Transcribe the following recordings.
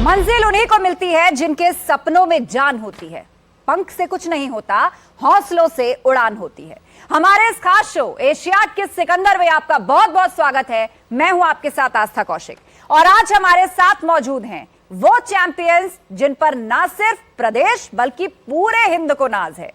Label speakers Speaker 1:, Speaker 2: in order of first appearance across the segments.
Speaker 1: मंजिल उन्हीं को मिलती है जिनके सपनों में जान होती है। पंख से कुछ नहीं होता, हौसलों से उड़ान होती है। हमारे इस खास शो एशियाड के सिकंदर में आपका बहुत बहुत स्वागत है। मैं हूं आपके साथ आस्था कौशिक और आज हमारे साथ मौजूद हैं वो चैंपियंस जिन पर ना सिर्फ प्रदेश बल्कि पूरे हिंद को नाज है।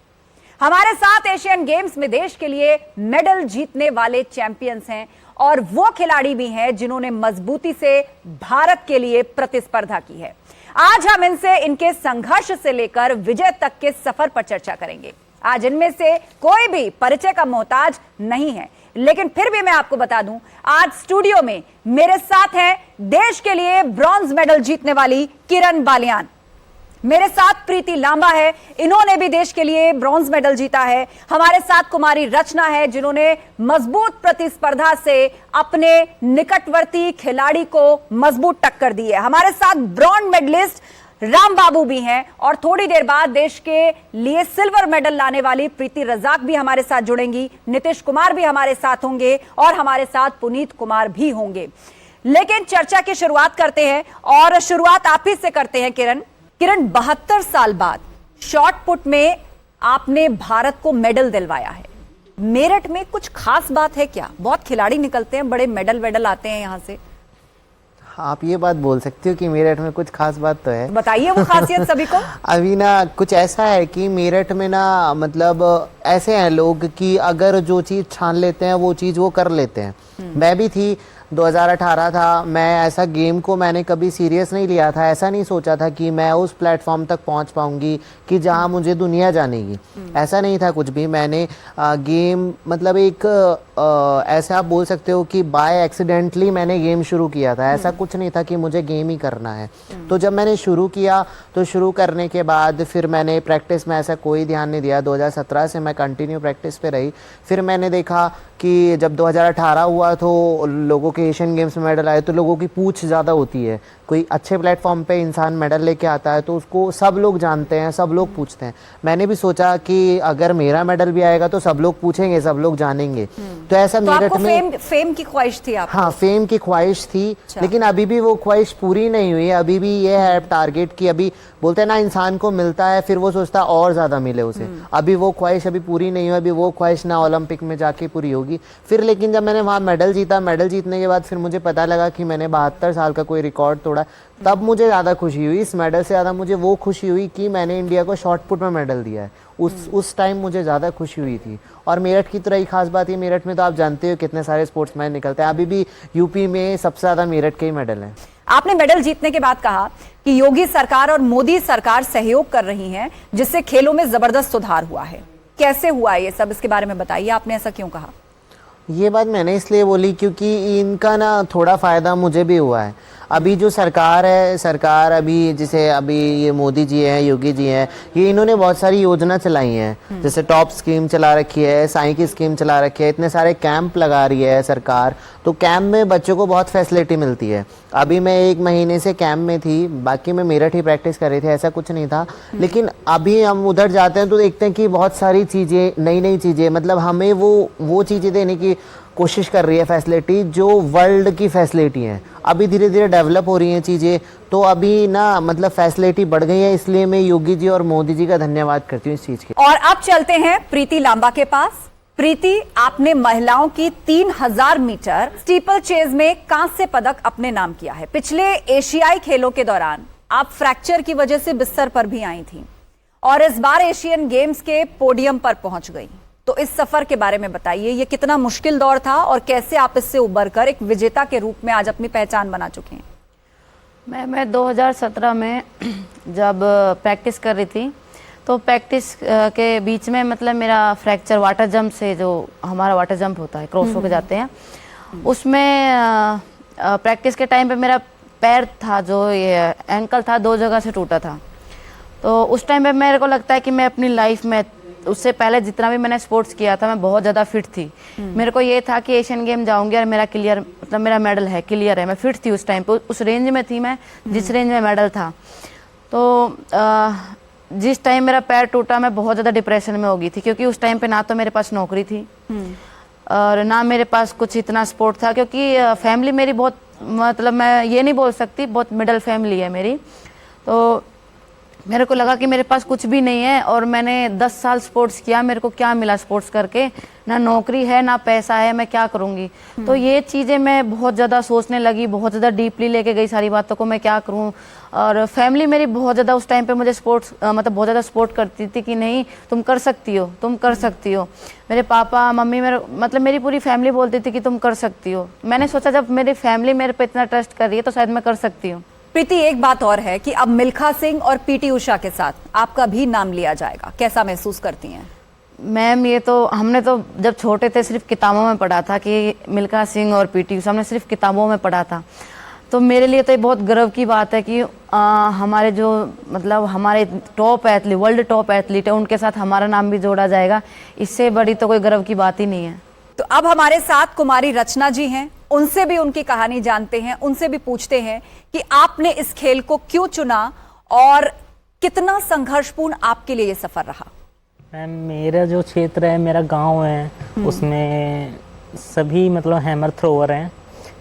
Speaker 1: हमारे साथ एशियन गेम्स में देश के लिए मेडल जीतने वाले चैंपियंस हैं और वो खिलाड़ी भी हैं जिन्होंने मजबूती से भारत के लिए प्रतिस्पर्धा की है। आज हम इनसे इनके संघर्ष से लेकर विजय तक के सफर पर चर्चा करेंगे। आज इनमें से कोई भी परिचय का मोहताज नहीं है, लेकिन फिर भी मैं आपको बता दूं, आज स्टूडियो में मेरे साथ हैं देश के लिए ब्रॉन्ज मेडल जीतने वाली किरण बालियान। मेरे साथ प्रीति लांबा है, इन्होंने भी देश के लिए ब्रॉन्ज मेडल जीता है। हमारे साथ कुमारी रचना है जिन्होंने मजबूत प्रतिस्पर्धा से अपने निकटवर्ती खिलाड़ी को मजबूत टक्कर दी है। हमारे साथ ब्रॉन्ज मेडलिस्ट राम बाबू भी हैं और थोड़ी देर बाद देश के लिए सिल्वर मेडल लाने वाली प्रीति रजाक भी हमारे साथ जुड़ेंगी। नीतीश कुमार भी हमारे साथ होंगे और हमारे साथ पुनीत कुमार भी होंगे। लेकिन चर्चा की शुरुआत करते हैं और शुरुआत आप ही से करते हैं किरण। 72 साल बाद शॉट पुट में आपने भारत को मेडल दिलवाया है। मेरठ में कुछ खास बात है क्या? बहुत खिलाड़ी निकलते हैं, बड़े मेडल वेडल आते हैं यहाँ से।
Speaker 2: आप ये बात बोल सकते हो कि मेरठ में कुछ खास बात तो है।
Speaker 1: बताइए वो खासियत सभी को।
Speaker 2: अभी ना कुछ ऐसा है कि मेरठ में ना मतलब ऐसे हैं लोग कि अगर जो चीज़ छान लेते हैं वो चीज़ वो कर लेते हैं। मैं भी थी, 2018 था, मैं ऐसा गेम को मैंने कभी सीरियस नहीं लिया था। ऐसा नहीं सोचा था कि मैं उस प्लेटफॉर्म तक पहुंच पाऊंगी कि जहां मुझे दुनिया जानेगी। ऐसा नहीं था कुछ भी। मैंने गेम मतलब एक ऐसा आप बोल सकते हो कि बाय एक्सीडेंटली मैंने गेम शुरू किया था। ऐसा कुछ नहीं था कि मुझे गेम ही करना है। तो जब मैंने शुरू किया तो शुरू करने के बाद फिर मैंने प्रैक्टिस में ऐसा कोई ध्यान नहीं दिया। 2017 से मैं कंटिन्यू प्रैक्टिस पे रही। फिर मैंने देखा कि जब 2018 हुआ तो लोगों के एशियन गेम्स में मेडल आए तो लोगों की पूछ ज़्यादा होती है। कोई अच्छे प्लेटफॉर्म पे इंसान मेडल लेके आता है तो उसको सब लोग जानते हैं, सब लोग पूछते हैं। मैंने भी सोचा कि अगर मेरा मेडल भी आएगा तो सब लोग पूछेंगे, सब लोग जानेंगे। तो ऐसा
Speaker 1: तो
Speaker 2: मेरठ में
Speaker 1: फेम की ख्वाहिश थी आपको?
Speaker 2: हाँ, फेम की ख्वाहिश थी। लेकिन अभी भी वो ख्वाहिश पूरी नहीं हुई। अभी भी ये है टारगेट कि अभी बोलते हैं ना, इंसान को मिलता है फिर वो सोचता है और ज़्यादा मिले उसे। अभी वो ख्वाहिश अभी पूरी नहीं हुई। अभी वो ख्वाहिश ना ओलंपिक में जाके पूरी होगी। फिर लेकिन जब मैंने वहाँ मेडल जीता, मेडल जीतने के बाद फिर मुझे पता लगा कि मैंने 72 साल का कोई रिकॉर्ड तोड़ा। तब मुझे ज़्यादा खुशी हुई। इस मेडल से ज़्यादा मुझे वो खुशी हुई कि मैंने इंडिया को शॉट पुट में मेडल दिया है। उस टाइम मुझे ज़्यादा खुशी हुई थी। और मेरठ की तरह ही खास बात है, मेरठ में तो आप जानते हो कितने सारे स्पोर्ट्समैन निकलते हैं। अभी भी यूपी में सबसे ज़्यादा मेरठ के ही मेडल हैं।
Speaker 1: आपने मेडल जीतने के बाद कहा कि योगी सरकार और मोदी सरकार सहयोग कर रही हैं जिससे खेलों में जबरदस्त सुधार हुआ है। कैसे हुआ ये सब, इसके बारे में बताइए। आपने ऐसा क्यों कहा?
Speaker 2: ये बात मैंने इसलिए बोली क्योंकि इनका ना थोड़ा फ़ायदा मुझे भी हुआ है। अभी जो सरकार है, सरकार अभी जैसे अभी ये मोदी जी हैं, योगी जी हैं, ये इन्होंने बहुत सारी योजना चलाई हैं। जैसे टॉप स्कीम चला रखी है, साई की स्कीम चला रखी है, इतने सारे कैंप लगा रही है सरकार। तो कैंप में बच्चों को बहुत फैसिलिटी मिलती है। अभी मैं 1 महीने से कैंप में थी, बाकी मैं मेरठ ही प्रैक्टिस कर रही थी, ऐसा कुछ नहीं था। लेकिन अभी हम उधर जाते हैं तो देखते हैं कि बहुत सारी चीज़ें, नई नई चीज़ें, मतलब हमें वो चीज़ें देने की कोशिश कर रही है फैसिलिटी जो वर्ल्ड की फैसिलिटी हैं। अभी धीरे धीरे डेवलप हो रही हैं चीज़ें। तो अभी ना मतलब फैसिलिटी बढ़ गई है। इसलिए मैं योगी जी और मोदी जी का धन्यवाद करती हूँ इस चीज़ के।
Speaker 1: और अब चलते हैं प्रीति लांबा के पास। प्रीति, आपने महिलाओं की 3000 मीटर स्टीपल चेज में कांस्य पदक अपने नाम किया है। पिछले एशियाई खेलों के दौरान आप फ्रैक्चर की वजह से बिस्तर पर भी आई थी और इस बार एशियन गेम्स के पोडियम पर पहुंच गई। तो इस सफर के बारे में बताइए, ये कितना मुश्किल दौर था और कैसे आप इससे उबरकर एक विजेता के रूप में आज अपनी पहचान बना चुके हैं?
Speaker 3: मैं 2017 में जब प्रैक्टिस कर रही थी तो प्रैक्टिस के बीच में मतलब मेरा फ्रैक्चर वाटर जंप से, जो हमारा वाटर जंप होता है, क्रॉस होकर जाते हैं, उसमें प्रैक्टिस के टाइम पे मेरा पैर था, जो ये एंकल था, 2 जगह से टूटा था। तो उस टाइम पे मेरे को लगता है कि मैं अपनी लाइफ में उससे पहले जितना भी मैंने स्पोर्ट्स किया था मैं बहुत ज़्यादा फिट थी। मेरे को ये था कि एशियन गेम जाऊंगी और मेरा क्लियर, मतलब मेरा मेडल है, क्लियर है। मैं फिट थी उस टाइम पे, उस रेंज में थी मैं जिस रेंज में मेडल था। तो जिस टाइम मेरा पैर टूटा मैं बहुत ज़्यादा डिप्रेशन में हो गई थी, क्योंकि उस टाइम पे ना तो मेरे पास नौकरी थी और ना मेरे पास कुछ इतना सपोर्ट था, क्योंकि फैमिली मेरी बहुत मतलब मैं ये नहीं बोल सकती, बहुत मिडिल फैमिली है मेरी। तो मेरे को लगा कि मेरे पास कुछ भी नहीं है, और मैंने 10 साल स्पोर्ट्स किया, मेरे को क्या मिला स्पोर्ट्स करके? ना नौकरी है ना पैसा है, मैं क्या करूँगी? तो ये चीज़ें मैं बहुत ज़्यादा सोचने लगी, बहुत ज़्यादा डीपली लेके गई सारी बातों को, मैं क्या करूँ। और फैमिली मेरी बहुत ज़्यादा उस टाइम पे मुझे स्पोर्ट्स मतलब बहुत ज़्यादा सपोर्ट करती थी कि नहीं तुम कर सकती हो, तुम कर सकती हो। मेरे पापा मम्मी मेरे मतलब मेरी पूरी फैमिली बोलती थी कि तुम कर सकती हो। मैंने सोचा जब मेरी फैमिली मेरे पे इतना ट्रस्ट कर रही है तो शायद मैं कर सकती हूँ।
Speaker 1: प्रीति, एक बात और है कि अब मिल्खा सिंह और पीटी उषा के साथ आपका भी नाम लिया जाएगा, कैसा महसूस करती हैं?
Speaker 3: मैम ये तो हमने तो जब छोटे थे सिर्फ किताबों में पढ़ा था कि मिल्खा सिंह और पीटी उषा, हमने सिर्फ किताबों में पढ़ा था। तो मेरे लिए तो ये बहुत गर्व की बात है कि हमारे जो मतलब हमारे top athlete, world top athlete है, उनके साथ हमारा नाम भी जोड़ा जाएगा। इससे बड़ी तो कोई गर्व की बात ही नहीं है।
Speaker 1: तो अब हमारे साथ कुमारी रचना जी हैं, उनसे भी उनकी कहानी जानते हैं, उनसे भी पूछते हैं कि आपने इस खेल को क्यों चुना और कितना संघर्षपूर्ण आपके लिए ये सफर रहा।
Speaker 4: मैम मेरा जो क्षेत्र है, मेरा गांव है, उसमें सभी मतलब हैमर थ्रोवर हैं।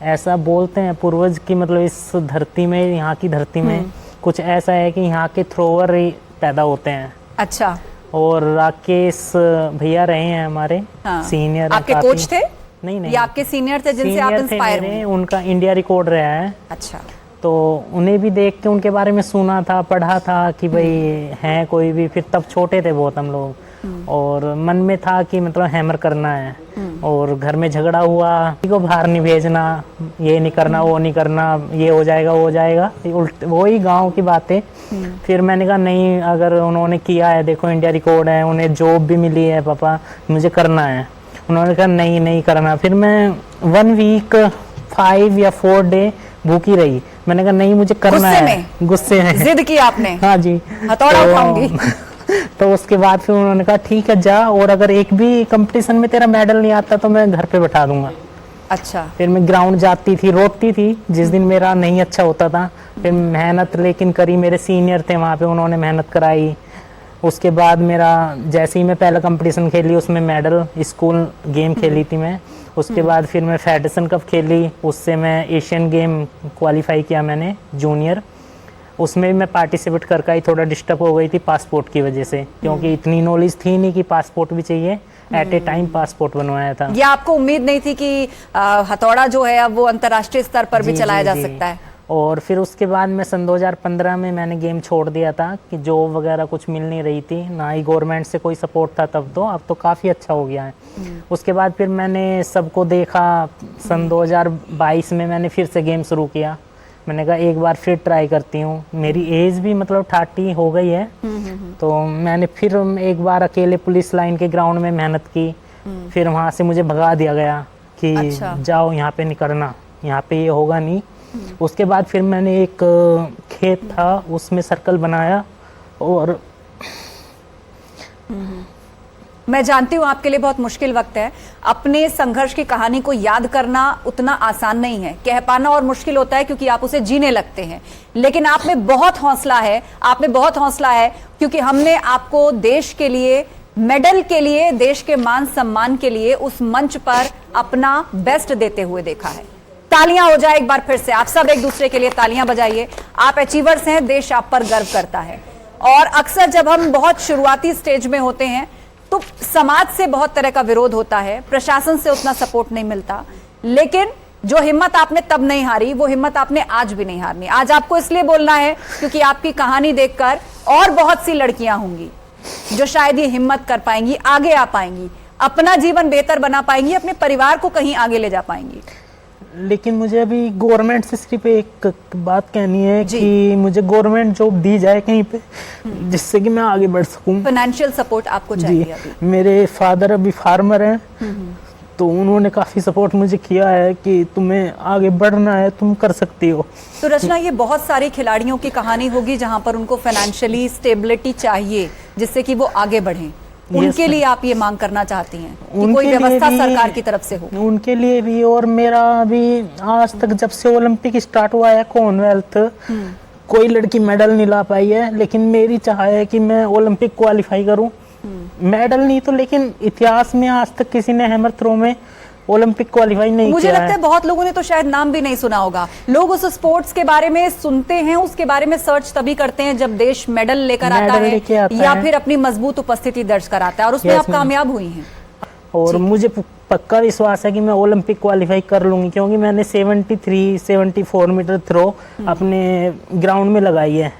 Speaker 4: ऐसा बोलते हैं पूर्वज की मतलब इस धरती में, यहाँ की धरती में कुछ ऐसा है कि यहाँ के थ्रोवर ही पैदा होते हैं।
Speaker 1: अच्छा।
Speaker 4: और राकेश भैया रहे हैं हमारे सीनियर।
Speaker 1: आपके कोच थे?
Speaker 4: नहीं,
Speaker 1: ये आपके सीनियर थे जिनसे आप इंस्पायर हुए?
Speaker 4: उनका इंडिया रिकॉर्ड रहा है।
Speaker 1: अच्छा।
Speaker 4: तो उन्हें भी देख के उनके बारे में सुना था, पढ़ा था कि भाई हैं कोई भी। फिर तब छोटे थे बहुत हम लोग, और मन में था कि मतलब हैमर करना है। और घर में झगड़ा हुआ को बाहर नहीं भेजना, ये नहीं करना, वो नहीं करना, ये हो जाएगा वो हो जाएगा, वही गांव की बातें। फिर मैंने कहा नहीं, अगर उन्होंने किया है, देखो इंडिया रिकॉर्ड है, उन्हें जॉब भी मिली है, पापा मुझे करना है। उन्होंने कहा नहीं करना। फिर मैं 1 वीक 5 या 4 डे भूखी रही। मैंने कहा नहीं मुझे करना है। गुस्से में
Speaker 1: जिद की आपने?
Speaker 4: हाँ जी,
Speaker 1: हथौड़ा उठाऊंगी।
Speaker 4: तो उसके बाद फिर उन्होंने कहा ठीक है जा, और अगर एक भी कंपटीशन में तेरा मेडल नहीं आता तो मैं घर पे बैठा दूंगा।
Speaker 1: अच्छा।
Speaker 4: फिर मैं ग्राउंड जाती थी, रोती थी जिस दिन मेरा नहीं अच्छा होता था। फिर मेहनत लेकिन करी, मेरे सीनियर थे वहाँ पे, उन्होंने मेहनत कराई। उसके बाद मेरा जैसे ही मैं पहला कंपटीशन खेली उसमें मेडल, स्कूल गेम खेली थी मैं। उसके बाद फिर मैं फेडरेशन कप खेली, उससे मैं एशियन गेम क्वालिफाई किया मैंने जूनियर। उसमें भी मैं पार्टिसिपेट करके आई, थोड़ा डिस्टर्ब हो गई थी पासपोर्ट की वजह से, क्योंकि इतनी नॉलेज थी नहीं कि पासपोर्ट भी चाहिए। एट ए टाइम पासपोर्ट बनवाया था।
Speaker 1: ये आपको उम्मीद नहीं थी कि हथौड़ा जो है अब वो अंतर्राष्ट्रीय स्तर पर भी चलाया जा सकता है?
Speaker 4: और फिर उसके बाद मैं सन 2015 में मैंने गेम छोड़ दिया था कि जॉब वगैरह कुछ मिल नहीं रही थी, ना ही गवर्नमेंट से कोई सपोर्ट था तब तो। अब तो काफ़ी अच्छा हो गया है। उसके बाद फिर मैंने सबको देखा, सन 2022 में मैंने फिर से गेम शुरू किया। मैंने कहा एक बार फिर ट्राई करती हूँ। मेरी एज भी मतलब 30 हो गई है। तो मैंने फिर एक बार अकेले पुलिस लाइन के ग्राउंड में मेहनत की। फिर वहाँ से मुझे भगा दिया गया कि
Speaker 1: अच्छा।
Speaker 4: जाओ यहाँ पे नहीं करना, यहाँ पे ये होगा नहीं। उसके बाद फिर मैंने एक खेत था उसमें सर्कल बनाया। और
Speaker 1: मैं जानती हूँ आपके लिए बहुत मुश्किल वक्त है। अपने संघर्ष की कहानी को याद करना उतना आसान नहीं है, कह पाना और मुश्किल होता है क्योंकि आप उसे जीने लगते हैं। लेकिन आप में बहुत हौसला है, आप में बहुत हौसला है, क्योंकि हमने आपको देश के लिए, मेडल के लिए, देश के मान सम्मान के लिए उस मंच पर अपना बेस्ट देते हुए देखा है। तालियां हो जाए एक बार फिर से, आप सब एक दूसरे के लिए तालियां बजाइए। आप अचीवर्स हैं, देश आप पर गर्व करता है। और अक्सर जब हम बहुत शुरुआती स्टेज में होते हैं तो समाज से बहुत तरह का विरोध होता है, प्रशासन से उतना सपोर्ट नहीं मिलता, लेकिन जो हिम्मत आपने तब नहीं हारी वो हिम्मत आपने आज भी नहीं हारनी। आज आपको इसलिए बोलना है क्योंकि आपकी कहानी देखकर और बहुत सी लड़कियां होंगी जो शायद ये हिम्मत कर पाएंगी, आगे आ पाएंगी, अपना जीवन बेहतर बना पाएंगी, अपने परिवार को कहीं आगे ले जा पाएंगी।
Speaker 4: लेकिन मुझे अभी गवर्नमेंट से सिर्फ एक बात कहनी है कि मुझे गवर्नमेंट जॉब दी जाए कहीं पे, जिससे कि मैं आगे बढ़ सकूं।
Speaker 1: फाइनेंशियल सपोर्ट आपको चाहिए अभी?
Speaker 4: मेरे फादर अभी फार्मर हैं, तो उन्होंने काफ़ी सपोर्ट मुझे किया है कि तुम्हें आगे बढ़ना है, तुम कर सकती हो।
Speaker 1: तो रचना, ये बहुत सारी खिलाड़ियों की कहानी होगी जहां पर उनको फाइनेंशियली स्टेबिलिटी चाहिए जिससे कि वो आगे बढ़ें। उनके लिए आप ये मांग करना चाहती हैं कि कोई व्यवस्था सरकार की तरफ से हो?
Speaker 4: उनके लिए भी, और मेरा भी आज तक जब से ओलंपिक स्टार्ट हुआ है, कॉमनवेल्थ, कोई लड़की मेडल नहीं ला पाई है, लेकिन मेरी चाह है कि मैं ओलंपिक क्वालिफाई करूं। मेडल नहीं तो लेकिन इतिहास में आज तक किसी ने हैमर थ्रो में ओलंपिक क्वालिफाई नहीं
Speaker 1: मुझे
Speaker 4: किया
Speaker 1: लगता है बहुत लोगों ने तो शायद नाम भी नहीं सुना होगा। लोग उस स्पोर्ट्स के बारे में सुनते हैं, उसके बारे में सर्च तभी करते हैं जब देश मेडल लेकर आता है या फिर अपनी मजबूत उपस्थिति दर्ज कराता है, और उसमें आप कामयाब हुई हैं।
Speaker 4: और मुझे पक्का विश्वास है कि मैं ओलंपिक क्वालिफाई कर लूंगी, क्योंकि मैंने 74 मीटर थ्रो अपने ग्राउंड में लगाई है।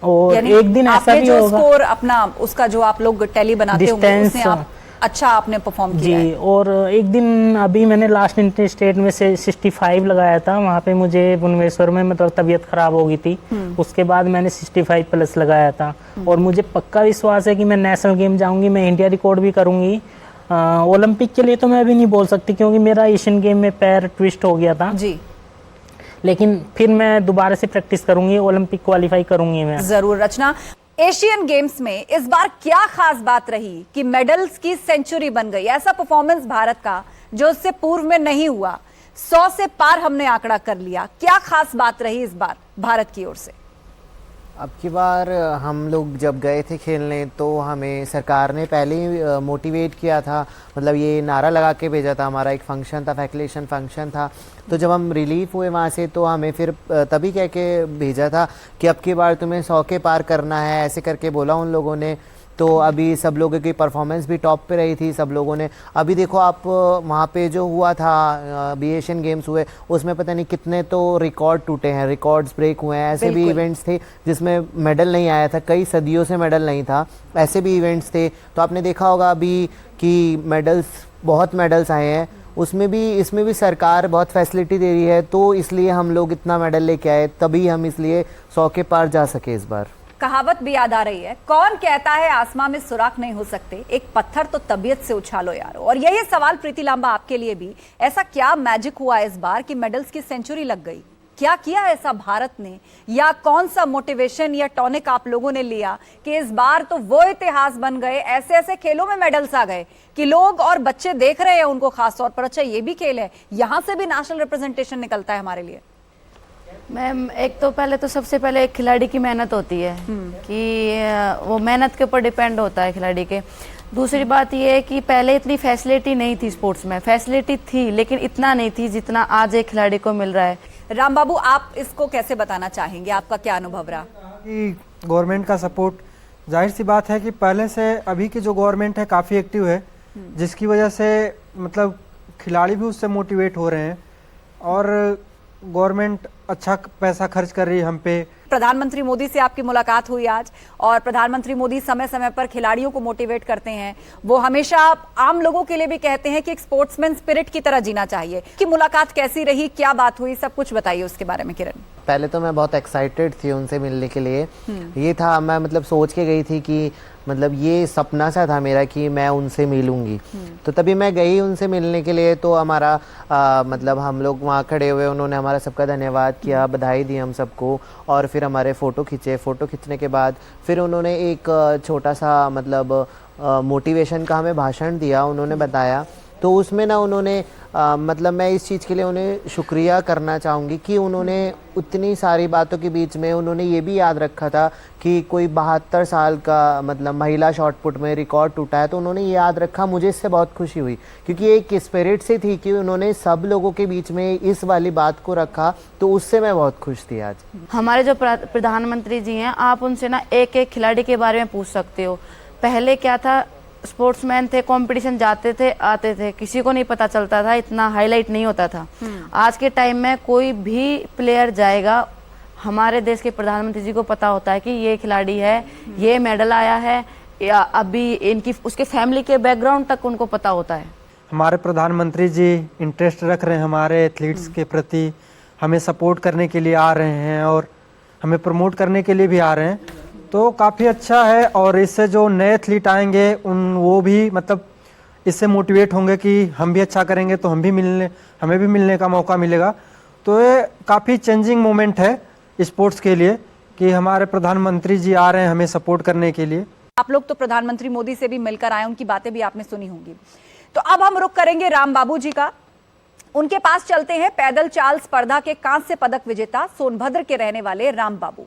Speaker 4: और एक दिन ऐसा भी होगा,
Speaker 1: स्कोर अपना उसका जो आप लोग टैली बनाते होंगे उसमें आप अच्छा आपने परफॉर्म किया
Speaker 4: जी। और एक दिन अभी मैंने लास्ट इंटर स्टेट में से 65 लगाया था, वहाँ पे मुझे भुवनेश्वर में मतलब तबीयत खराब हो गई थी। उसके बाद मैंने 65 प्लस लगाया था। और मुझे पक्का विश्वास है कि मैं नेशनल गेम जाऊंगी, मैं इंडिया रिकॉर्ड भी करूंगी। ओलंपिक के लिए तो मैं अभी नहीं बोल सकती, क्योंकि मेरा एशियन गेम में पैर ट्विस्ट हो गया था
Speaker 1: जी,
Speaker 4: लेकिन फिर मैं दोबारा से प्रैक्टिस करूंगी, ओलंपिक क्वालिफाई करूंगी मैं
Speaker 1: जरूर। रचना, एशियन गेम्स में इस बार क्या खास बात रही कि मेडल्स की सेंचुरी बन गई? ऐसा परफॉर्मेंस भारत का जो उससे पूर्व में नहीं हुआ, 100 से पार हमने आंकड़ा कर लिया। क्या खास बात रही इस बार भारत की ओर से?
Speaker 2: अब की बार हम लोग जब गए थे खेलने तो हमें सरकार ने पहले ही मोटिवेट किया था, मतलब ये नारा लगा के भेजा था। हमारा एक फंक्शन था, फैक्लेशन फंक्शन था, तो जब हम रिलीफ हुए वहाँ से तो हमें फिर तभी कह के भेजा था कि अब की बार तुम्हें 100 के पार करना है, ऐसे करके बोला उन लोगों ने। तो अभी सब लोगों की परफॉर्मेंस भी टॉप पे रही थी, सब लोगों ने। अभी देखो आप वहाँ पे जो हुआ था, अभी एशियन गेम्स हुए, उसमें पता नहीं कितने तो रिकॉर्ड टूटे हैं, रिकॉर्ड्स ब्रेक हुए हैं। ऐसे भी इवेंट्स थे जिसमें मेडल नहीं आया था, कई सदियों से मेडल नहीं था, ऐसे भी इवेंट्स थे। तो आपने देखा होगा अभी कि बहुत मेडल्स आए हैं, उसमें भी इसमें भी सरकार बहुत फैसिलिटी दे रही है, तो इसलिए हम लोग इतना मेडल लेके आए, तभी हम इसलिए 100 के पार जा सके इस बार।
Speaker 1: कहावत भी याद आ रही है, कौन कहता है आसमां में सुराख नहीं हो सकते, एक पत्थर तो तबीयत से उछालो यारो। और यही सवाल प्रीति लांबा आपके लिए भी, ऐसा क्या मैजिक हुआ इस बार कि मेडल्स की सेंचुरी लग गई? क्या किया ऐसा भारत ने, या कौन सा मोटिवेशन या टॉनिक आप लोगों ने लिया कि इस बार तो वो इतिहास बन गए, ऐसे ऐसे खेलों में मेडल्स आ गए कि लोग और बच्चे देख रहे हैं उनको खास तौर पर, अच्छा ये भी खेल है, यहां से भी नेशनल रिप्रेजेंटेशन निकलता है हमारे लिए।
Speaker 3: मैम, एक तो पहले तो सबसे पहले एक खिलाड़ी की मेहनत होती है कि वो मेहनत के ऊपर डिपेंड होता है खिलाड़ी के। दूसरी बात ये है कि पहले इतनी फैसिलिटी नहीं थी स्पोर्ट्स में, फैसिलिटी थी लेकिन इतना नहीं थी जितना आज एक खिलाड़ी को मिल रहा है।
Speaker 1: राम बाबू, आप इसको कैसे बताना चाहेंगे, आपका क्या अनुभव रहा?
Speaker 5: कि गवर्नमेंट का सपोर्ट, जाहिर सी बात है कि पहले से अभी की जो गवर्नमेंट है काफ़ी एक्टिव है, जिसकी वजह से मतलब खिलाड़ी भी उससे मोटिवेट हो रहे हैं और गवर्नमेंट अच्छा पैसा खर्च कर रही है हम पे।
Speaker 1: प्रधानमंत्री मोदी से आपकी मुलाकात हुई आज, और प्रधानमंत्री मोदी समय समय पर खिलाड़ियों को मोटिवेट करते हैं। वो हमेशा आम लोगों के लिए भी कहते हैं कि एक स्पोर्ट्समैन स्पिरिट की तरह जीना चाहिए। कि मुलाकात कैसी रही, क्या बात हुई, सब कुछ बताइए उसके बारे में किरण।
Speaker 2: पहले तो मैं बहुत एक्साइटेड थी उनसे मिलने के लिए। ये था, मैं मतलब सोच के गई थी कि मतलब ये सपना सा था मेरा कि मैं उनसे मिलूंगी। तो तभी मैं गई उनसे मिलने के लिए। तो हमारा मतलब हम लोग वहाँ खड़े हुए, उन्होंने हमारा सबका धन्यवाद किया, बधाई दी हम सबको, और फिर हमारे फ़ोटो खींचे। फ़ोटो खींचने के बाद फिर उन्होंने एक छोटा सा मतलब मोटिवेशन का हमें भाषण दिया, उन्होंने बताया। तो उसमें ना उन्होंने मतलब मैं इस चीज़ के लिए उन्हें शुक्रिया करना चाहूँगी कि उन्होंने उतनी सारी बातों के बीच में उन्होंने ये भी याद रखा था कि कोई 72 साल का मतलब महिला शॉटपुट में रिकॉर्ड टूटा है, तो उन्होंने ये याद रखा। मुझे इससे बहुत खुशी हुई, क्योंकि एक स्पिरिट से थी कि उन्होंने सब लोगों के बीच में इस वाली बात को रखा, तो उससे मैं बहुत खुश थी आज।
Speaker 3: हमारे जो प्रधानमंत्री जी हैं, आप उनसे ना एक एक खिलाड़ी के बारे में पूछ सकते हो। पहले क्या था, स्पोर्ट्समैन थे, कंपटीशन जाते थे आते थे, किसी को नहीं पता चलता था, इतना हाईलाइट नहीं होता था। आज के टाइम में कोई भी प्लेयर जाएगा, हमारे देश के प्रधानमंत्री जी को पता होता है कि ये खिलाड़ी है, ये मेडल आया है, या अभी इनकी उसके फैमिली के बैकग्राउंड तक उनको पता होता है।
Speaker 5: हमारे प्रधानमंत्री जी इंटरेस्ट रख रहे हैं हमारे एथलीट्स के प्रति, हमें सपोर्ट करने के लिए आ रहे हैं और हमें प्रमोट करने के लिए भी आ रहे हैं, तो काफ़ी अच्छा है। और इससे जो नए एथलीट आएंगे वो भी मतलब इससे मोटिवेट होंगे कि हम भी अच्छा करेंगे तो हमें भी मिलने का मौका मिलेगा। तो ये काफ़ी चेंजिंग मोमेंट है स्पोर्ट्स के लिए कि हमारे प्रधानमंत्री जी आ रहे हैं हमें सपोर्ट करने के लिए।
Speaker 1: आप लोग तो प्रधानमंत्री मोदी से भी मिलकर आए, उनकी बातें भी आपने सुनी होंगी। तो अब हम रुख करेंगे राम बाबू जी का, उनके पास चलते हैं। पैदल चाल स्पर्धा के कांस्य पदक विजेता सोनभद्र के रहने वाले राम बाबू,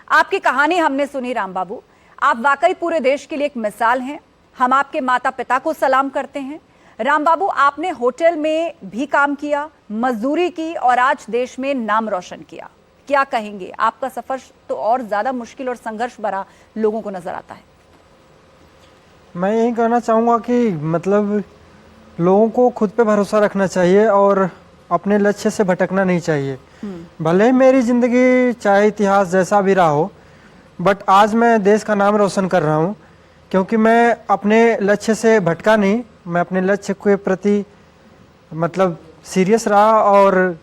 Speaker 1: आपकी कहानी हमने सुनी। राम बाबू, आप वाकई पूरे देश के लिए एक मिसाल हैं। हम आपके माता पिता को सलाम करते हैं। राम बाबू, आपने होटल में भी काम किया, मजदूरी की और आज देश में नाम रोशन किया। क्या कहेंगे? आपका सफर तो और ज्यादा मुश्किल और संघर्ष भरा लोगों को नजर आता है।
Speaker 5: मैं यही कहना चाहूँगा कि मतलब लोगों को खुद पे भरोसा रखना चाहिए और अपने लक्ष्य से भटकना नहीं चाहिए। भले ही मेरी ज़िंदगी चाहे इतिहास जैसा भी रहा हो, बट आज मैं देश का नाम रोशन कर रहा हूँ क्योंकि मैं अपने लक्ष्य से भटका नहीं, मैं अपने लक्ष्य के प्रति मतलब सीरियस रहा और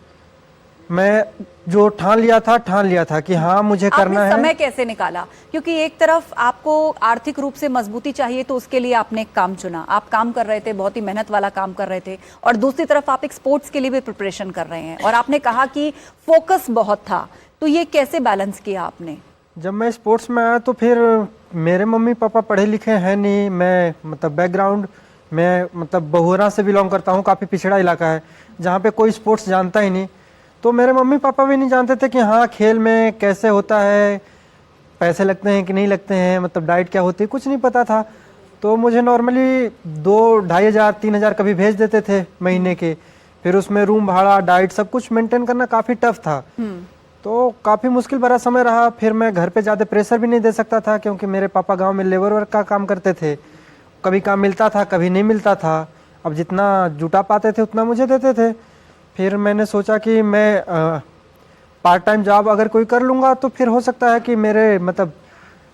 Speaker 5: मैं जो ठान लिया था कि हाँ मुझे करना
Speaker 1: आपने
Speaker 5: है।
Speaker 1: समय कैसे निकाला? क्योंकि एक तरफ आपको आर्थिक रूप से मजबूती चाहिए तो उसके लिए आपने एक काम चुना, आप काम कर रहे थे, बहुत ही मेहनत वाला काम कर रहे थे, और दूसरी तरफ आप एक स्पोर्ट्स के लिए भी प्रिपरेशन कर रहे हैं और आपने कहा कि फोकस बहुत था, तो ये कैसे बैलेंस किया आपने?
Speaker 5: जब मैं स्पोर्ट्स में आया तो फिर मेरे मम्मी पापा पढ़े लिखे हैं नहीं, मैं मतलब बैकग्राउंड मैं मतलब बहुरा से बिलोंग करता हूँ, काफ़ी पिछड़ा इलाका है जहाँ पे कोई स्पोर्ट्स जानता ही नहीं। तो मेरे मम्मी पापा भी नहीं जानते थे कि हाँ खेल में कैसे होता है, पैसे लगते हैं कि नहीं लगते हैं, मतलब डाइट क्या होती है, कुछ नहीं पता था। तो मुझे नॉर्मली 2-2.5 हज़ार 3 हज़ार कभी भेज देते थे महीने के, फिर उसमें रूम भाड़ा डाइट सब कुछ मेंटेन करना काफ़ी टफ था। तो काफ़ी मुश्किल भरा समय रहा। फिर मैं घर पे ज़्यादा प्रेशर भी नहीं दे सकता था क्योंकि मेरे पापा गांव में लेबर वर्क का काम करते थे, कभी काम मिलता था कभी नहीं मिलता था। अब जितना जुटा पाते थे उतना मुझे देते थे। फिर मैंने सोचा कि मैं पार्ट टाइम जॉब अगर कोई कर लूँगा तो फिर हो सकता है कि मेरे मतलब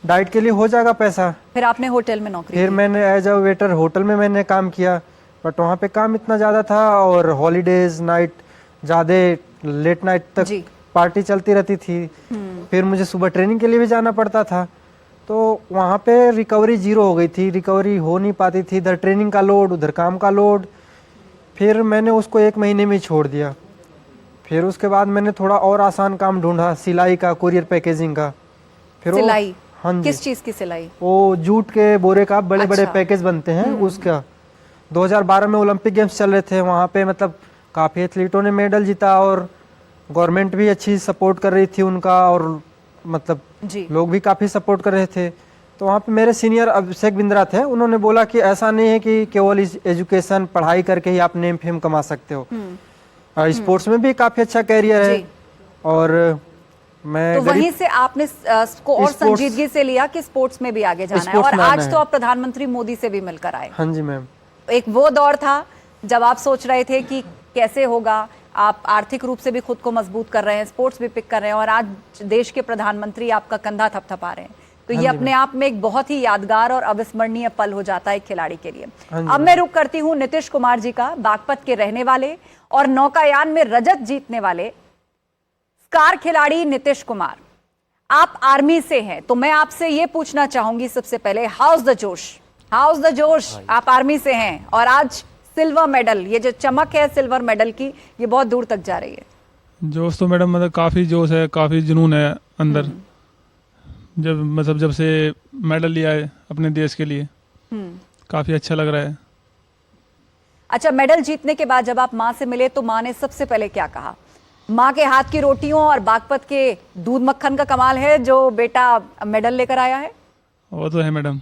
Speaker 5: डाइट के लिए हो जाएगा पैसा।
Speaker 1: फिर आपने होटल में नौकरी
Speaker 5: फिर मैंने एज अ वेटर होटल में मैंने काम किया, बट वहाँ पे काम इतना ज़्यादा था और हॉलीडेज नाइट ज़्यादा लेट नाइट तक
Speaker 1: जी।
Speaker 5: पार्टी चलती रहती थी। फिर मुझे सुबह ट्रेनिंग के लिए भी जाना पड़ता था, तो वहाँ पे रिकवरी जीरो हो गई थी, रिकवरी हो नहीं पाती थी, इधर ट्रेनिंग का लोड उधर काम का लोड। फिर मैंने उसको 1 महीने में ही छोड़ दिया। फिर उसके बाद मैंने थोड़ा और आसान काम ढूंढा, सिलाई का, कुरियर पैकेजिंग का। फिर
Speaker 1: सिलाई?
Speaker 5: हाँ जी,
Speaker 1: किस चीज की सिलाई?
Speaker 5: वो जूट के बोरे का बड़े बड़े
Speaker 1: अच्छा।
Speaker 5: पैकेज बनते हैं उसका। 2012 में ओलंपिक गेम्स चल रहे थे, वहाँ पे मतलब काफ़ी एथलीटों ने मेडल जीता और गवर्नमेंट भी अच्छी सपोर्ट कर रही थी उनका, और मतलब
Speaker 1: जी।
Speaker 5: लोग भी काफ़ी सपोर्ट कर रहे थे। तो वहाँ पे मेरे सीनियर अभिषेक बिंद्रा थे, उन्होंने बोला कि ऐसा नहीं है कि केवल एजुकेशन पढ़ाई करके ही आप नेम फेम कमा सकते हो, स्पोर्ट्स में भी काफ़ी अच्छा कैरियर है।
Speaker 1: जी।
Speaker 5: और मैं
Speaker 1: तो वहीं से आपने इसको और संजीदगी से लिया कि स्पोर्ट्स में भी आगे जाना है,
Speaker 5: स्पोर्ट्स
Speaker 1: और
Speaker 5: में आना
Speaker 1: आज
Speaker 5: है।
Speaker 1: तो आप प्रधानमंत्री मोदी से भी मिलकर आए।
Speaker 5: हाँ जी मैम।
Speaker 1: एक वो दौर था जब आप सोच रहे थे कि कैसे होगा, आप आर्थिक रूप से भी खुद को मजबूत कर रहे हैं, स्पोर्ट्स भी पिक कर रहे हैं, और आज देश के प्रधानमंत्री आपका कंधा थपथपा रहे हैं। तो ये अपने आप में एक बहुत ही यादगार और अविस्मरणीय पल हो जाता है एक खिलाड़ी के लिए। अब मैं रुक करती हूँ नीतीश कुमार जी का, बागपत के रहने वाले और नौकायान में रजत जीतने वाले स्टार खिलाड़ी नीतीश कुमार। आप आर्मी से हैं, तो मैं आपसे ये पूछना चाहूंगी सबसे पहले, हाउस द जोश, हाउस द जोश। आप आर्मी से हैं और आज सिल्वर मेडल, ये जो चमक है सिल्वर मेडल की, ये बहुत दूर तक जा रही है।
Speaker 6: जोश तो मैडम मतलब काफ़ी जोश है, काफ़ी जुनून है अंदर। जब से मेडल लिया है अपने देश के लिए, काफ़ी अच्छा लग रहा है।
Speaker 1: अच्छा, मेडल जीतने के बाद जब आप माँ से मिले तो माँ ने सबसे पहले क्या कहा? माँ के हाथ की रोटियों और बागपत के दूध मक्खन का कमाल है जो बेटा मेडल लेकर आया है।
Speaker 6: वो तो है मैडम,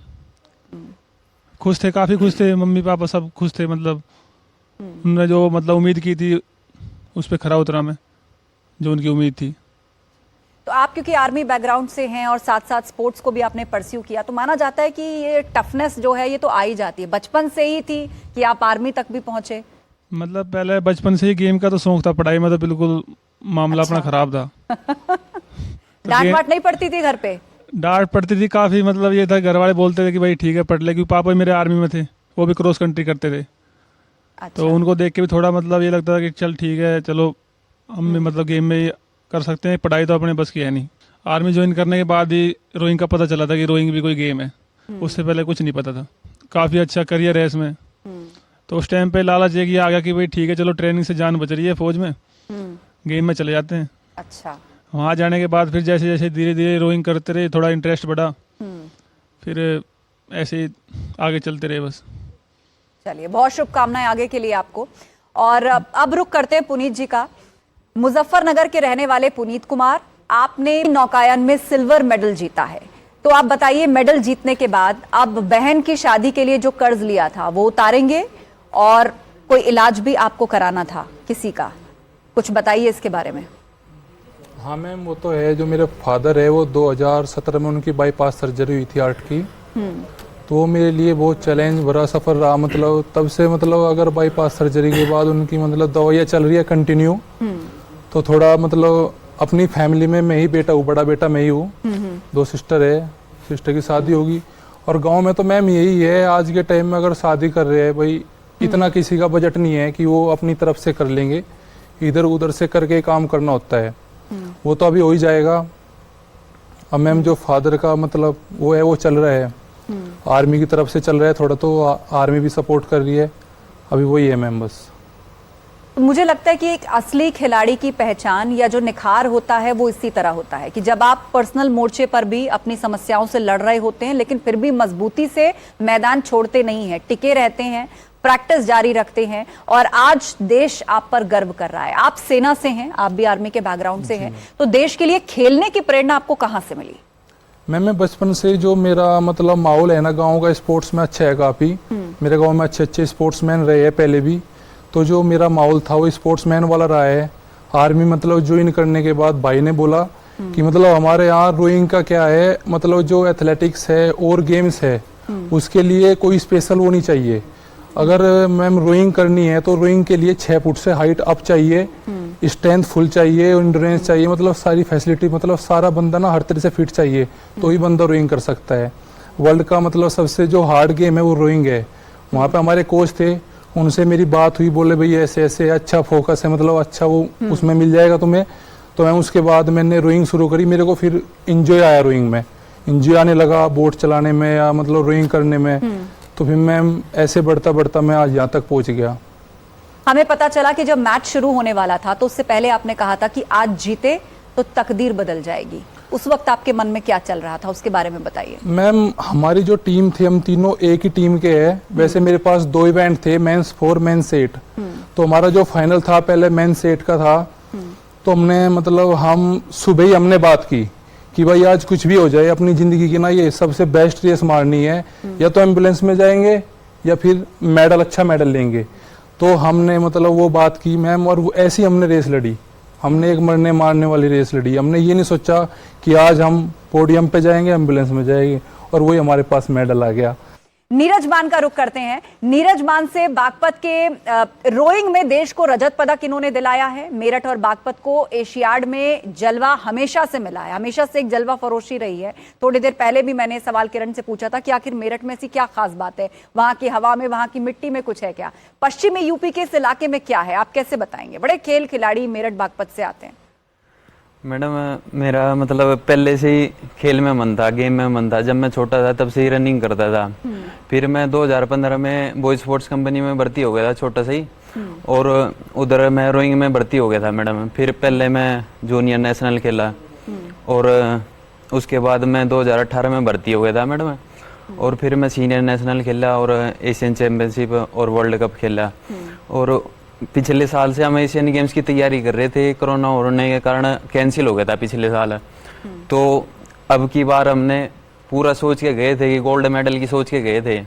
Speaker 6: खुश थे, काफ़ी खुश थे, मम्मी पापा सब खुश थे। मतलब उन्होंने जो मतलब उम्मीद की थी उस पर खरा उतरा मैं, जो उनकी उम्मीद थी।
Speaker 1: तो आप क्योंकि आर्मी बैकग्राउंड से हैं और साथ साथ स्पोर्ट्स को भी आपने परस्यू किया, तो माना जाता है कि ये टफनेस जो है ये तो आ ही जाती है, बचपन से ही थी कि आप आर्मी तक भी पहुंचे?
Speaker 6: मतलब पहले बचपन से ही गेम का तो शौक था, पढ़ाई में तो बिल्कुल मामला अपना खराब था।
Speaker 1: डांट वाट नहीं पड़ती थी घर पे?
Speaker 6: डांट पड़ती थी काफ़ी, मतलब ये था घर वाले बोलते थे कि भाई ठीक है पढ़ ले, क्योंकि पापा मेरे आर्मी में थे, वो भी क्रॉस कंट्री करते थे।
Speaker 1: अच्छा।
Speaker 6: तो उनको देख के भी थोड़ा मतलब ये लगता था कि चल ठीक है, चलो हम भी मतलब गेम में कर सकते हैं, पढ़ाई तो अपने बस की है नहीं। आर्मी ज्वाइन करने के बाद ही रोइंग का पता चला था कि रोइंग भी कोई गेम है, उससे पहले कुछ नहीं पता था। काफ़ी अच्छा करियर है इसमें। तो उस टाइम पे लालच ये आ गया कि भाई ठीक है चलो ट्रेनिंग से जान बच रही है फौज में, गेम में चले जाते हैं।
Speaker 1: अच्छा।
Speaker 6: वहाँ जाने के बाद फिर जैसे जैसे धीरे धीरे रोइंग करते रहे, थोड़ा इंटरेस्ट बढ़ा, फिर ऐसे ही आगे चलते रहे बस।
Speaker 1: चलिए, बहुत शुभकामनाएं आगे के लिए आपको। और अब रुक करते हैं पुनीत जी का। मुजफ्फरनगर के रहने वाले पुनीत कुमार, आपने नौकायन में सिल्वर मेडल जीता है, तो आप बताइए मेडल जीतने के बाद अब बहन की शादी के लिए जो कर्ज लिया था वो उतारेंगे, और कोई इलाज भी आपको कराना था किसी का, कुछ बताइए इसके बारे में।
Speaker 7: हाँ मैम, वो तो है, जो मेरे फादर है वो 2017 में उनकी बाईपास सर्जरी हुई थी हार्ट की। तो वो मेरे लिए बहुत चैलेंज भरा सफ़र रहा। मतलब तब से मतलब अगर बाईपास सर्जरी के बाद उनकी मतलब दवाइयाँ चल रही है कंटिन्यू, तो थोड़ा मतलब अपनी फैमिली में मैं ही बेटा हूँ, बड़ा बेटा मैं ही हूँ। 2 सिस्टर है, सिस्टर की शादी होगी। और गांव में तो मैम यही है, आज के टाइम में अगर शादी कर रहे हैं भाई, इतना किसी का बजट नहीं है कि वो अपनी तरफ से कर लेंगे, इधर उधर से करके काम करना होता है। वो तो अभी हो ही जाएगा। अब मैम जो फादर का मतलब वो है, वो चल रहा है, आर्मी की तरफ से चल रहा है थोड़ा, तो आर्मी भी सपोर्ट कर रही है, अभी वही है मैम बस।
Speaker 1: मुझे लगता है कि एक असली खिलाड़ी की पहचान या जो निखार होता है वो इसी तरह होता है कि जब आप पर्सनल मोर्चे पर भी अपनी समस्याओं से लड़ रहे होते हैं, लेकिन फिर भी मजबूती से मैदान छोड़ते नहीं हैं, टिके रहते हैं, प्रैक्टिस जारी रखते हैं। और आज देश आप पर गर्व कर रहा है। आप सेना से हैं, आप भी आर्मी के बैकग्राउंड से हैं, तो देश के लिए खेलने की प्रेरणा आपको कहां से मिली?
Speaker 7: मैं बचपन से जो मेरा मतलब माहौल है ना गांव का, स्पोर्ट्स में अच्छा है काफ़ी। मेरे गांव में अच्छे अच्छे स्पोर्ट्समैन रहे हैं पहले भी, तो जो मेरा माहौल था वो स्पोर्ट्समैन वाला रहा है। आर्मी मतलब ज्वाइन करने के बाद भाई ने बोला कि मतलब हमारे यहाँ रोइंग का क्या है, मतलब जो एथलेटिक्स है और गेम्स है उसके लिए कोई स्पेशल वो नहीं चाहिए। अगर मैम रोइंग करनी है तो रोइंग के लिए 6 फुट से हाइट अप चाहिए, स्ट्रेंथ फुल चाहिए, एंड्योरेंस चाहिए, मतलब सारी फैसिलिटी, मतलब सारा बंदा ना हर तरह से फिट चाहिए, तो ही बंदा रोइंग कर सकता है। वर्ल्ड का मतलब सबसे जो हार्ड गेम है वो रोइंग है। वहाँ पे हमारे कोच थे, उनसे मेरी बात हुई, बोले भाई ऐसे ऐसे अच्छा फोकस है, मतलब अच्छा वो उसमें मिल जाएगा तुम्हें। तो मैं उसके बाद मैंने रोइंग शुरू करी। मेरे को फिर इंजॉय आया रोइंग में, इंजॉय आने लगा बोट चलाने में या मतलब रोइंग करने में। तो फिर मैम ऐसे बढ़ता बढ़ता मैं आज यहाँ तक पहुँच गया।
Speaker 1: हमें पता चला कि जब मैच शुरू होने वाला था तो उससे पहले आपने कहा था कि आज जीते तो तकदीर बदल जाएगी। उस वक्त आपके मन में क्या चल रहा था, उसके बारे में बताइए।
Speaker 7: मैम हमारी जो टीम थी, हम तीनों एक ही टीम के हैं। वैसे मेरे पास 2 इवेंट थे, मेंस 4 मेंस 8। तो हमारा जो फाइनल था पहले मेंस 8 का था। तो हमने मतलब हम सुबह ही हमने बात की कि भाई आज कुछ भी हो जाए, अपनी जिंदगी की ना ये सबसे बेस्ट रेस मारनी है, या तो एम्बुलेंस में जाएंगे या फिर मेडल, अच्छा मेडल लेंगे। तो हमने मतलब वो बात की मैम, और ऐसी हमने रेस लड़ी। हमने एक मरने मारने वाली रेस लड़ी। हमने ये नहीं सोचा कि आज हम पोडियम पे जाएंगे, एम्बुलेंस में जाएंगे, और वही हमारे पास मेडल आ गया।
Speaker 1: नीरज मान का रुख करते हैं। नीरज मान से बागपत के रोइंग में देश को रजत पदक इन्होंने दिलाया है। मेरठ और बागपत को एशियाड में जलवा हमेशा से मिला है, हमेशा से एक जलवा फरोशी रही है। थोड़ी देर पहले भी मैंने सवाल किरण से पूछा था कि आखिर मेरठ में ऐसी क्या खास बात है, वहां की हवा में, वहां की मिट्टी में कुछ है क्या? पश्चिमी यूपी के इस इलाके में क्या है, आप कैसे बताएंगे? बड़े खेल खिलाड़ी मेरठ बागपत से आते हैं।
Speaker 8: मैडम मेरा मतलब पहले से ही खेल में मन था, गेम में मन था। जब मैं छोटा था तब से ही रनिंग करता था। फिर मैं 2015 में बॉय स्पोर्ट्स कंपनी में भर्ती हो गया था, छोटा सा ही, और उधर मैं रोइंग में भर्ती हो गया था मैडम। फिर पहले मैं जूनियर नेशनल खेला, और उसके बाद मैं 2018 में भर्ती हो गया था मैडम। और फिर मैं सीनियर नेशनल खेला और एशियन चैंपियनशिप और वर्ल्ड कप खेला। और पिछले साल से हम एशियन गेम्स की तैयारी कर रहे थे, कोरोना होने के कारण कैंसिल हो गया था पिछले साल। तो अब की बार हमने पूरा सोच के गए थे कि गोल्ड मेडल की सोच के गए थे।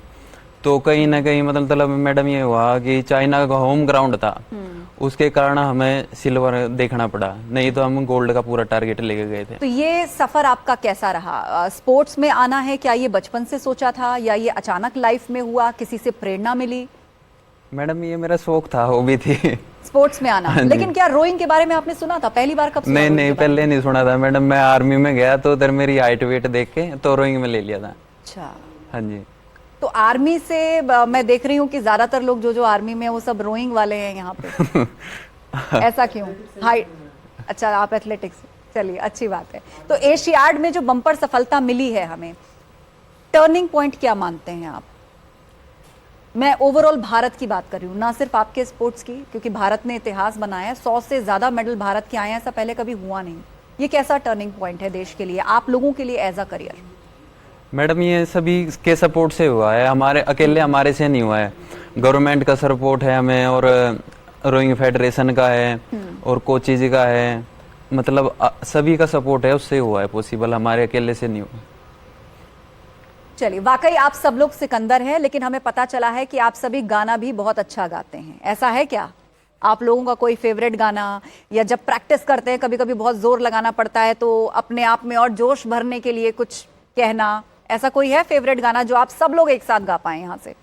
Speaker 8: तो कहीं ना कहीं मतलब मैडम ये हुआ कि चाइना का होम ग्राउंड था, उसके कारण हमें सिल्वर देखना पड़ा, नहीं तो हम गोल्ड का पूरा टारगेट लेके गए थे।
Speaker 1: तो ये सफर आपका कैसा रहा? स्पोर्ट्स में आना है, क्या ये बचपन से सोचा था या ये अचानक लाइफ में हुआ, किसी से प्रेरणा मिली?
Speaker 8: मैडम ये मेरा शौक था, हॉबी थी
Speaker 1: स्पोर्ट्स में आना। लेकिन क्या रोइंग के बारे में आपने सुना था? पहली बार कब सुना?
Speaker 8: नहीं पहले नहीं सुना था मैडम। मैं आर्मी में गया तो उधर मेरी हाइट वेट देख के तो रोइंग में ले लिया था।
Speaker 1: अच्छा,
Speaker 8: हाँ जी।
Speaker 1: तो आर्मी से मैं देख रही हूँ कि ज्यादातर लोग जो आर्मी में है वो सब रोइंग वाले हैं यहाँ पे। ऐसा क्यों? हाइट, अच्छा आप एथलेटिक्स, चलिए अच्छी बात है। तो एशियाड में जो बम्पर सफलता मिली है हमें, टर्निंग पॉइंट क्या मानते हैं आप? मैं ओवरऑल भारत की बात कर रही हूँ, ना सिर्फ आपके स्पोर्ट्स की, क्योंकि भारत ने इतिहास बनाया है। 100 से ज्यादा मेडल भारत के आए हैं, ऐसा पहले कभी हुआ नहीं। ये कैसा टर्निंग पॉइंट है देश के लिए, आप लोगों के लिए एज अ करियर?
Speaker 8: मैडम ये सभी के सपोर्ट से हुआ है, हमारे अकेले हमारे से नहीं हुआ है। गवर्नमेंट का सपोर्ट है हमें, और रोइंग फेडरेशन का है, और कोचेज का है, मतलब सभी का सपोर्ट है, उससे हुआ है पॉसिबल, हमारे अकेले से नहीं हुआ।
Speaker 1: चलिए, वाकई आप सब लोग सिकंदर हैं, लेकिन हमें पता चला है कि आप सभी गाना भी बहुत अच्छा गाते हैं। ऐसा है क्या? आप लोगों का कोई फेवरेट गाना, या जब प्रैक्टिस करते हैं कभी कभी बहुत जोर लगाना पड़ता है तो अपने आप में और जोश भरने के लिए कुछ कहना, ऐसा कोई है फेवरेट गाना जो आप सब लोग एक साथ गा पाए यहाँ से?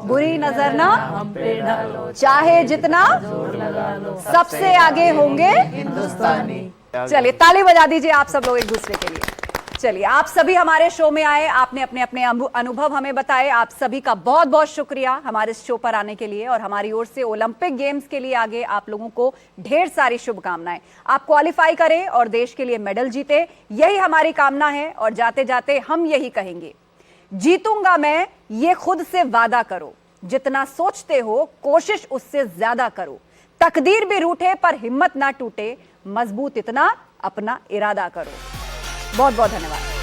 Speaker 1: बुरी नजर ना चाहे जितना सबसे आगे होंगे हिंदुस्तानी। चलिए ताली बजा दीजिए आप सब लोग एक दूसरे के लिए। चलिए, आप सभी हमारे शो में आए, आपने अपने अपने अनुभव हमें बताए। आप सभी का बहुत बहुत शुक्रिया हमारे शो पर आने के लिए, और हमारी ओर से ओलंपिक गेम्स के लिए आगे आप लोगों को ढेर सारी शुभकामनाएं। आप क्वालिफाई करें और देश के लिए मेडल जीते, यही हमारी कामना है। और जाते जाते हम यही कहेंगे, जीतूंगा मैं ये खुद से वादा करो, जितना सोचते हो कोशिश उससे ज्यादा करो, तकदीर भी रूठे पर हिम्मत ना टूटे, मजबूत इतना अपना इरादा करो। बहुत बहुत धन्यवाद।